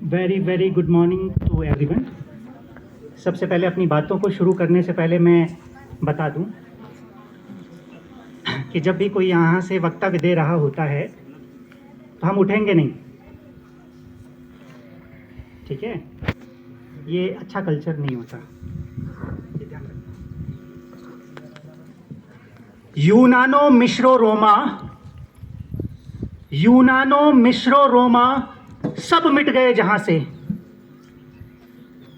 Very very good morning to everyone. सबसे पहले अपनी बातों को शुरू करने से पहले मैं बता दूं कि जब भी कोई यहाँ से वक्तव्य दे रहा होता है तो हम उठेंगे नहीं, ठीक है? ये अच्छा कल्चर नहीं होता, ये ध्यान रखना। यूनानो मिश्रो रोमा, यूनानो मिश्रो रोमा सब मिट गए जहां से।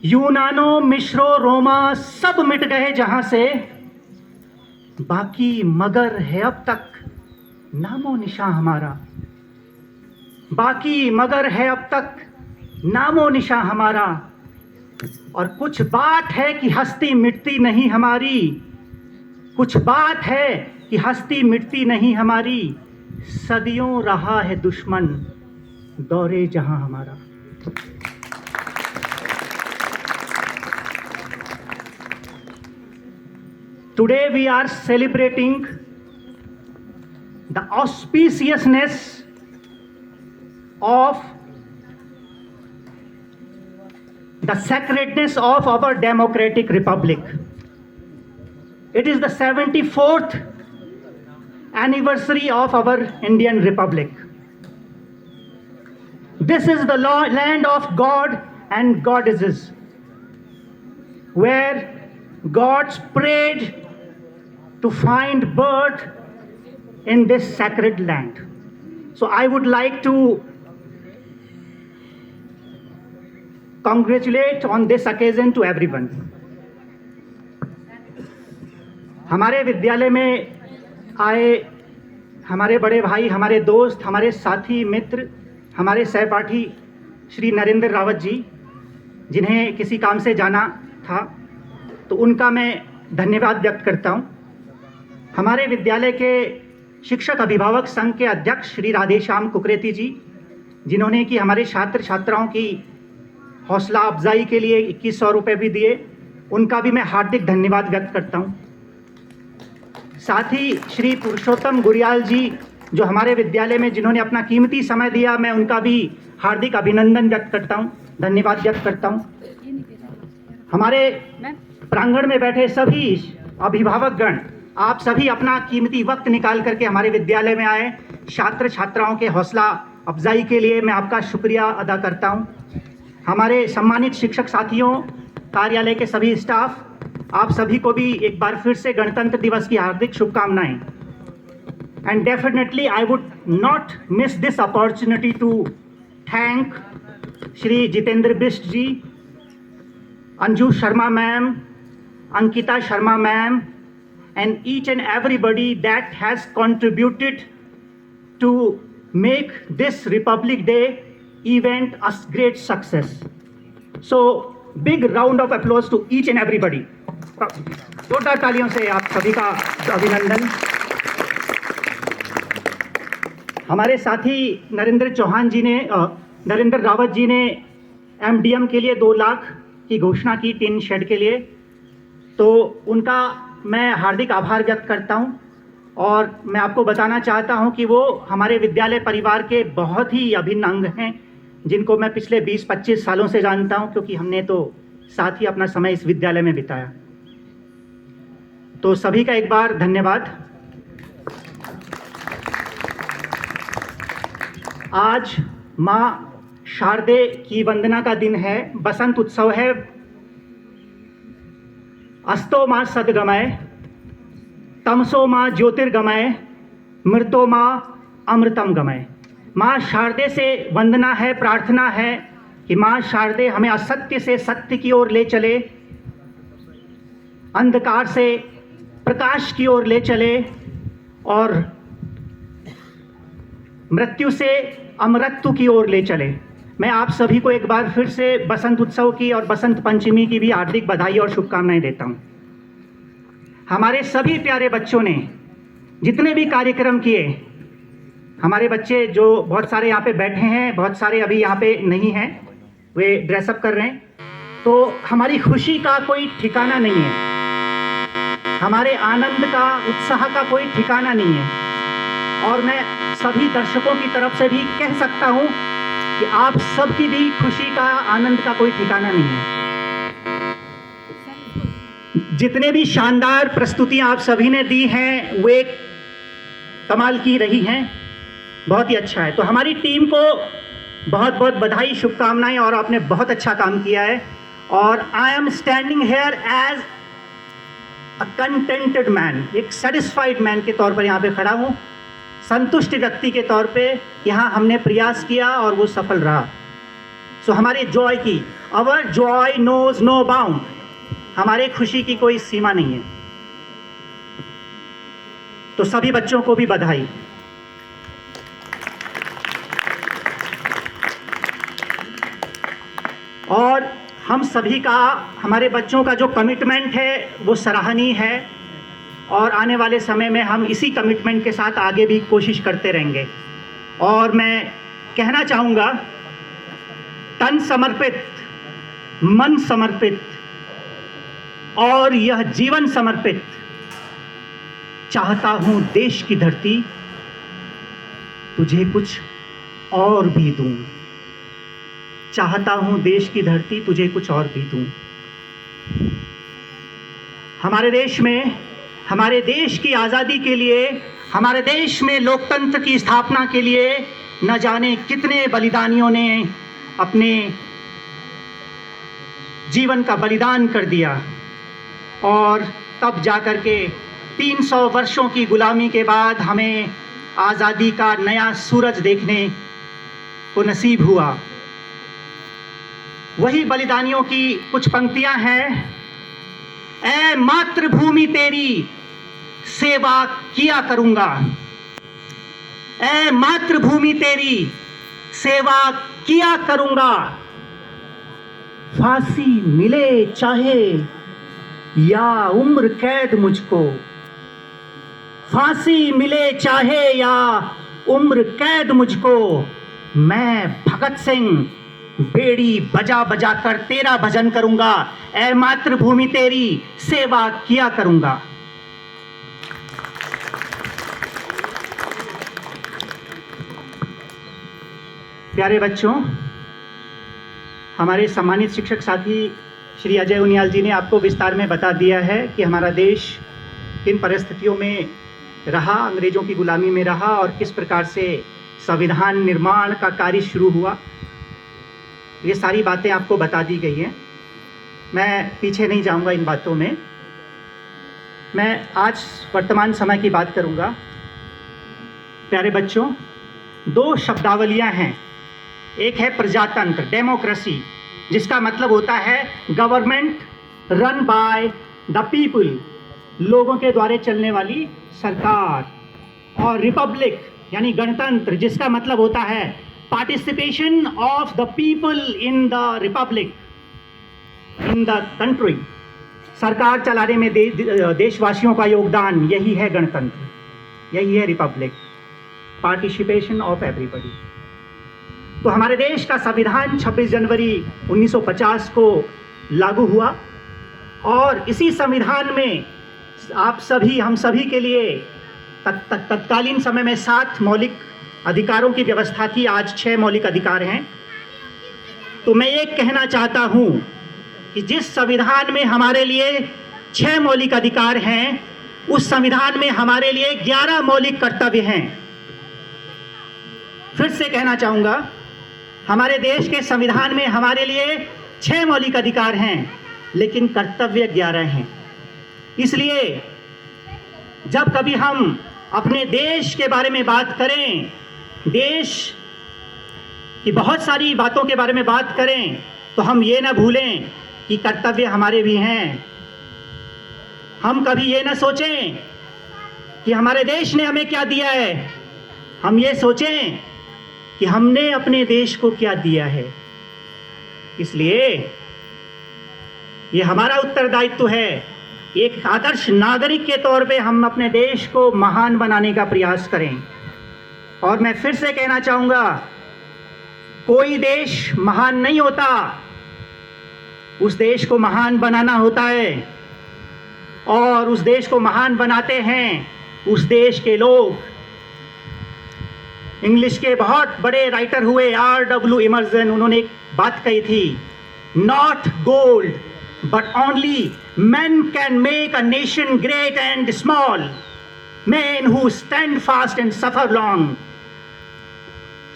यूनानो मिश्रो रोमा सब मिट गए जहां से, बाकी मगर है अब तक नामो निशान हमारा। बाकी मगर है अब तक नामो निशान हमारा। और कुछ बात है कि हस्ती मिटती नहीं हमारी, कुछ बात है कि हस्ती मिटती नहीं हमारी। सदियों रहा है दुश्मन दौरे जहां हमारा। Today we are celebrating the auspiciousness of the sacredness of our democratic republic. It is the 74th anniversary of our Indian Republic. This is the land of God and goddesses, where gods prayed to find birth in this sacred land. So I would like to congratulate on this occasion to everyone. हमारे विद्यालय में आए हमारे बड़े भाई, हमारे दोस्त, हमारे साथी मित्र, हमारे सहपाठी श्री नरेंद्र रावत जी, जिन्हें किसी काम से जाना था, तो उनका मैं धन्यवाद व्यक्त करता हूं। हमारे विद्यालय के शिक्षक अभिभावक संघ के अध्यक्ष श्री राधेश्याम कुकरेती जी, जिन्होंने कि हमारे छात्र छात्राओं की हौसला अफजाई के लिए 2100 रुपये भी दिए, उनका भी मैं हार्दिक धन्यवाद व्यक्त करता हूं। साथ ही श्री पुरुषोत्तम गुरियाल जी, जो हमारे विद्यालय में जिन्होंने अपना कीमती समय दिया, मैं उनका भी हार्दिक अभिनंदन व्यक्त करता हूं, धन्यवाद व्यक्त करता हूं। हमारे प्रांगण में बैठे सभी अभिभावकगण, आप सभी अपना कीमती वक्त निकाल करके हमारे विद्यालय में आए। छात्र छात्राओं के हौसला अफजाई के लिए मैं आपका शुक्रिया अदा करता हूं। हमारे सम्मानित शिक्षक साथियों, कार्यालय के सभी स्टाफ, आप सभी को भी एक बार फिर से गणतंत्र दिवस की हार्दिक शुभकामनाएं। And definitely I would not miss this opportunity to thank Shri Jitendra Bisht ji, Anju Sharma ma'am, Ankita Sharma ma'am, and each and everybody that has contributed to make this Republic Day event a great success. So, big round of applause to each and everybody. जोरदार तालियों से आप सभी का अभिनंदन। हमारे साथी नरेंद्र चौहान जी ने, नरेंद्र रावत जी ने MDM के लिए 2 लाख की घोषणा की टीन शेड के लिए, तो उनका मैं हार्दिक आभार व्यक्त करता हूं। और मैं आपको बताना चाहता हूं कि वो हमारे विद्यालय परिवार के बहुत ही अभिन्न अंग हैं, जिनको मैं पिछले 20-25 सालों से जानता हूं, क्योंकि हमने तो साथ ही अपना समय इस विद्यालय में बिताया। तो सभी का एक बार धन्यवाद। आज माँ शारदे की वंदना का दिन है, बसंत उत्सव है। अस्तो माँ सद्गमय, तमसो माँ ज्योतिर्गमय, मृतो माँ अमृतम गमय। माँ शारदे से वंदना है, प्रार्थना है कि माँ शारदे हमें असत्य से सत्य की ओर ले चले, अंधकार से प्रकाश की ओर ले चले, और मृत्यु से अमरत्व की ओर ले चले। मैं आप सभी को एक बार फिर से बसंत उत्सव की और बसंत पंचमी की भी हार्दिक बधाई और शुभकामनाएं देता हूं। हमारे सभी प्यारे बच्चों ने जितने भी कार्यक्रम किए, हमारे बच्चे जो बहुत सारे यहाँ पे बैठे हैं, बहुत सारे अभी यहाँ पे नहीं हैं, वे ड्रेसअप कर रहे हैं, तो हमारी खुशी का कोई ठिकाना नहीं है, हमारे आनंद का, उत्साह का कोई ठिकाना नहीं है। और मैं सभी दर्शकों की तरफ से भी कह सकता हूं कि आप सबकी भी खुशी का, आनंद का कोई ठिकाना नहीं है। जितने भी शानदार प्रस्तुतियां आप सभी ने दी हैं वो एक कमाल की रही हैं, बहुत ही अच्छा है। तो हमारी टीम को बहुत बहुत बधाई, शुभकामनाएं, और आपने बहुत अच्छा काम किया है। और I am standing here as a contented man, एक सेटिस्फाइड मैन के तौर पर यहाँ पे खड़ा हूँ, संतुष्ट व्यक्ति के तौर पे। यहाँ हमने प्रयास किया और वो सफल रहा। सो हमारे जॉय की, अवर जॉय नोज नो बाउंड, हमारे खुशी की कोई सीमा नहीं है। तो सभी बच्चों को भी बधाई। और हम सभी का, हमारे बच्चों का जो कमिटमेंट है वो सराहनीय है, और आने वाले समय में हम इसी कमिटमेंट के साथ आगे भी कोशिश करते रहेंगे। और मैं कहना चाहूँगा, तन समर्पित, मन समर्पित और यह जीवन समर्पित चाहता हूँ देश की धरती, तुझे कुछ और भी दूँ। चाहता हूँ देश की धरती, तुझे कुछ और भी दूँ। हमारे देश में, हमारे देश की आज़ादी के लिए, हमारे देश में लोकतंत्र की स्थापना के लिए न जाने कितने बलिदानियों ने अपने जीवन का बलिदान कर दिया। और तब जाकर के 300 वर्षों की गुलामी के बाद हमें आज़ादी का नया सूरज देखने को नसीब हुआ। वही बलिदानियों की कुछ पंक्तियां हैं। ऐ मातृभूमि तेरी सेवा किया करूंगा, ऐ मातृभूमि तेरी सेवा किया करूंगा, फांसी मिले चाहे या उम्र कैद मुझको, फांसी मिले चाहे या उम्र कैद मुझको, मैं भगत सिंह बेड़ी बजा बजा कर तेरा भजन करूंगा, ऐ मातृभूमि तेरी सेवा किया करूंगा। प्यारे बच्चों, हमारे सम्मानित शिक्षक साथी श्री अजय उनियाल जी ने आपको विस्तार में बता दिया है कि हमारा देश किन परिस्थितियों में रहा, अंग्रेजों की गुलामी में रहा, और किस प्रकार से संविधान निर्माण का कार्य शुरू हुआ। ये सारी बातें आपको बता दी गई हैं। मैं पीछे नहीं जाऊंगा इन बातों में। मैं आज वर्तमान समय की बात करूंगा। प्यारे बच्चों, 2 शब्दावलियां हैं। एक है प्रजातंत्र, डेमोक्रेसी, जिसका मतलब होता है government run by the people, लोगों के द्वारा चलने वाली सरकार। और रिपब्लिक यानी गणतंत्र, जिसका मतलब होता है participation of the people in the Republic, in the country. सरकार चलाने में देशवासियों का योगदान, यही है गणतंत्र, यही है रिपब्लिक, पार्टिसिपेशन ऑफ एवरीबॉडी। तो हमारे देश का संविधान 26 जनवरी 1950 को लागू हुआ, और इसी संविधान में आप सभी, हम सभी के लिए तत्कालीन समय में 7 मौलिक अधिकारों की व्यवस्था थी। आज 6 मौलिक अधिकार हैं। तो मैं ये कहना चाहता हूँ कि जिस संविधान में हमारे लिए 6 मौलिक अधिकार हैं, उस संविधान में हमारे लिए 11 मौलिक कर्तव्य हैं। फिर से कहना चाहूँगा, हमारे देश के संविधान में हमारे लिए 6 मौलिक अधिकार हैं, लेकिन कर्तव्य 11 हैं। इसलिए जब कभी हम अपने देश के बारे में बात करें, देश की बहुत सारी बातों के बारे में बात करें, तो हम ये ना भूलें कि कर्तव्य हमारे भी हैं। हम कभी ये ना सोचें कि हमारे देश ने हमें क्या दिया है, हम ये सोचें कि हमने अपने देश को क्या दिया है। इसलिए ये हमारा उत्तरदायित्व है, एक आदर्श नागरिक के तौर पे हम अपने देश को महान बनाने का प्रयास करें। और मैं फिर से कहना चाहूँगा, कोई देश महान नहीं होता, उस देश को महान बनाना होता है। और उस देश को महान बनाते हैं उस देश के लोग। इंग्लिश के बहुत बड़े राइटर हुए R.W. इमर्सन, उन्होंने एक बात कही थी, not gold but only men can make a nation great and small, men who stand fast and suffer long.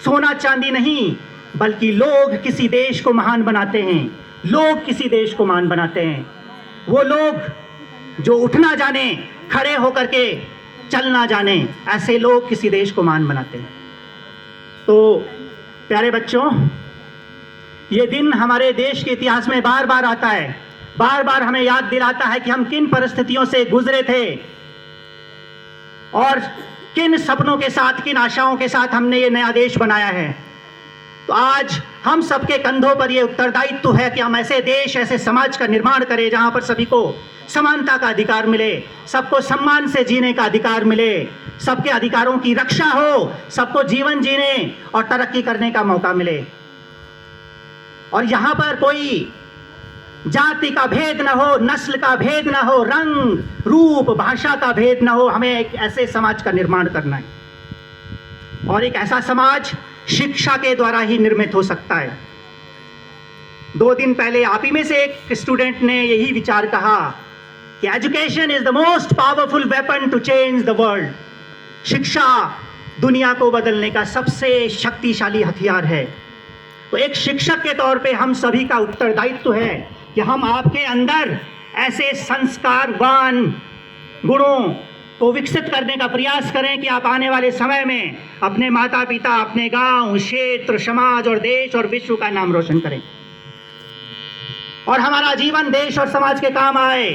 सोना चांदी नहीं, बल्कि लोग किसी देश को महान बनाते हैं, लोग किसी देश को महान बनाते हैं। वो लोग जो उठना जाने, खड़े होकर के चलना जाने, ऐसे लोग किसी देश को महान बनाते हैं। तो प्यारे बच्चों, ये दिन हमारे देश के इतिहास में बार बार आता है, बार बार हमें याद दिलाता है कि हम किन परिस्थितियों से गुजरे थे और किन सपनों के साथ, किन आशाओं के साथ हमने ये नया देश बनाया है। तो आज हम सबके कंधों पर ये उत्तरदायित्व है कि हम ऐसे देश, ऐसे समाज का निर्माण करें जहां पर सभी को समानता का अधिकार मिले, सबको सम्मान से जीने का अधिकार मिले, सबके अधिकारों की रक्षा हो, सबको जीवन जीने और तरक्की करने का मौका मिले। और यहाँ पर कोई जाति का भेद न हो, नस्ल का भेद न हो, रंग, रूप, भाषा का भेद न हो। हमें एक ऐसे समाज का निर्माण करना है और एक ऐसा समाज शिक्षा के द्वारा ही निर्मित हो सकता है। 2 दिन पहले आप ही में से एक स्टूडेंट ने यही विचार कहा कि education is the most powerful weapon to change the world. शिक्षा दुनिया को बदलने का सबसे शक्तिशाली हथियार है। तो एक शिक्षक के तौर पे हम सभी का उत्तरदायित्व है कि हम आपके अंदर ऐसे संस्कारवान गुणों को विकसित करने का प्रयास करें कि आप आने वाले समय में अपने माता पिता, अपने गांव, क्षेत्र, समाज और देश और विश्व का नाम रोशन करें और हमारा जीवन देश और समाज के काम आए।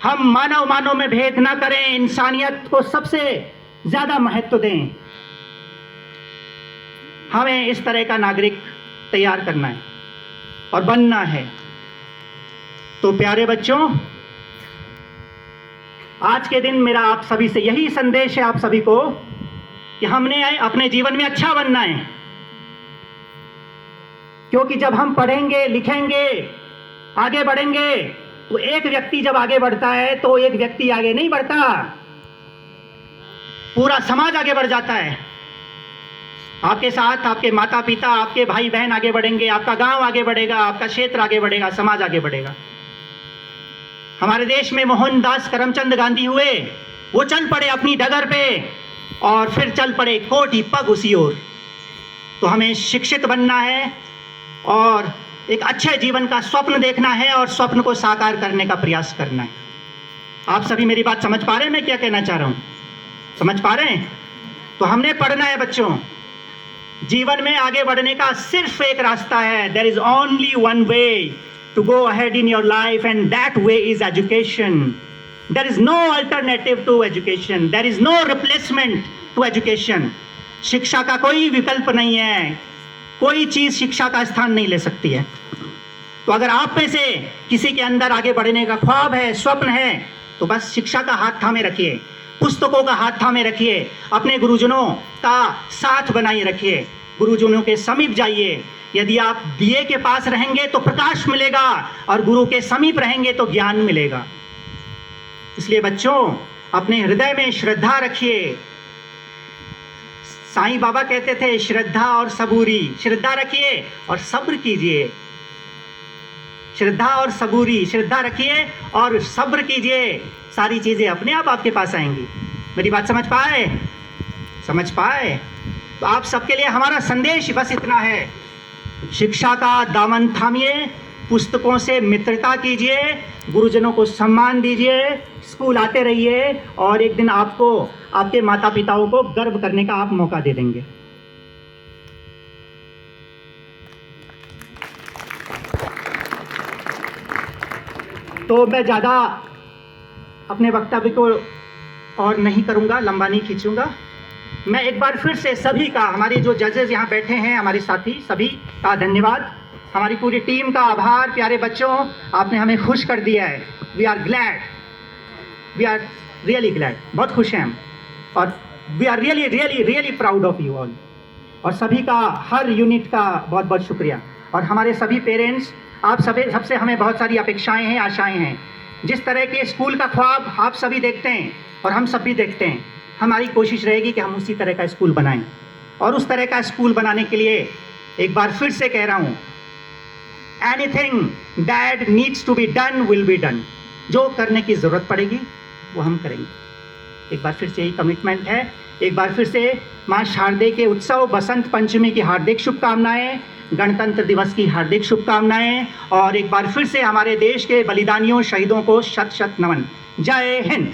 हम मानव में भेद ना करें, इंसानियत को सबसे ज्यादा महत्व दें। हमें इस तरह का नागरिक तैयार करना है और बनना है। तो प्यारे बच्चों, आज के दिन मेरा आप सभी से यही संदेश है, आप सभी को, कि हमने अपने जीवन में अच्छा बनना है। क्योंकि जब हम पढ़ेंगे, लिखेंगे, आगे बढ़ेंगे, तो एक व्यक्ति जब आगे बढ़ता है तो एक व्यक्ति आगे नहीं बढ़ता, पूरा समाज आगे बढ़ जाता है। आपके साथ आपके माता पिता, आपके भाई बहन आगे बढ़ेंगे, आपका गांव आगे बढ़ेगा, आपका क्षेत्र आगे बढ़ेगा, समाज आगे बढ़ेगा। हमारे देश में मोहनदास करमचंद गांधी हुए, वो चल पड़े अपनी डगर पे और फिर चल पड़े कोटि पग उसी ओर। तो हमें शिक्षित बनना है और एक अच्छे जीवन का स्वप्न देखना है और स्वप्न को साकार करने का प्रयास करना है। आप सभी मेरी बात समझ पा रहे हैं मैं क्या कहना चाह रहा हूँ? समझ पा रहे हैं? तो हमने पढ़ना है बच्चों। जीवन में आगे बढ़ने का सिर्फ एक रास्ता है। There is only one way to go ahead in your life and that way is education. There is no alternative to education, there is no replacement to education. शिक्षा का कोई विकल्प नहीं है, कोई चीज शिक्षा का स्थान नहीं ले सकती है। तो अगर आप में से किसी के अंदर आगे बढ़ने का ख्वाब है, स्वप्न है, तो बस शिक्षा का हाथ थामे रखिए, पुस्तकों का हाथ थामे रखिए, अपने गुरुजनों का साथ बनाए रखिए, गुरुजनों के समीप जाइए। यदि आप दिए के पास रहेंगे तो प्रकाश मिलेगा और गुरु के समीप रहेंगे तो ज्ञान मिलेगा। इसलिए बच्चों, अपने हृदय में श्रद्धा रखिए। साईं बाबा कहते थे, श्रद्धा और सबूरी। श्रद्धा रखिए और सब्र कीजिए। श्रद्धा और सबूरी, श्रद्धा रखिए और सब्र कीजिए, सारी चीजें अपने आप आपके पास आएंगी। मेरी बात समझ पाए? समझ पाए? तो आप सबके लिए हमारा संदेश बस इतना है, शिक्षा का दामन थामिए, पुस्तकों से मित्रता कीजिए, गुरुजनों को सम्मान दीजिए, स्कूल आते रहिए और एक दिन आपको आपके माता पिताओं को गर्व करने का आप मौका दे देंगे। तो मैं ज़्यादा अपने वक्तव्य को और नहीं करूँगा, लंबा नहीं खींचूंगा। मैं एक बार फिर से सभी का, हमारे जो जजेस यहाँ बैठे हैं, हमारे साथी, सभी का धन्यवाद, हमारी पूरी टीम का आभार। प्यारे बच्चों, आपने हमें खुश कर दिया है। We are glad, we are really glad, बहुत खुश हैं हम और we are really really really proud of you all. और सभी का, हर यूनिट का बहुत बहुत शुक्रिया। और हमारे सभी पेरेंट्स, आप सबसे हमें बहुत सारी अपेक्षाएं हैं, आशाएं हैं। जिस तरह के स्कूल का ख्वाब आप सभी देखते हैं और हम सब भी देखते हैं, हमारी कोशिश रहेगी कि हम उसी तरह का स्कूल बनाएं। और उस तरह का स्कूल बनाने के लिए एक बार फिर से कह रहा हूँ, anything that needs to be done will be done. जो करने की ज़रूरत पड़ेगी वो हम करेंगे। एक बार फिर से यही कमिटमेंट है। एक बार फिर से माँ शारदे के उत्सव बसंत पंचमी की हार्दिक शुभकामनाएं, गणतंत्र दिवस की हार्दिक शुभकामनाएं, और एक बार फिर से हमारे देश के बलिदानियों शहीदों को शत शत नमन। जय हिंद।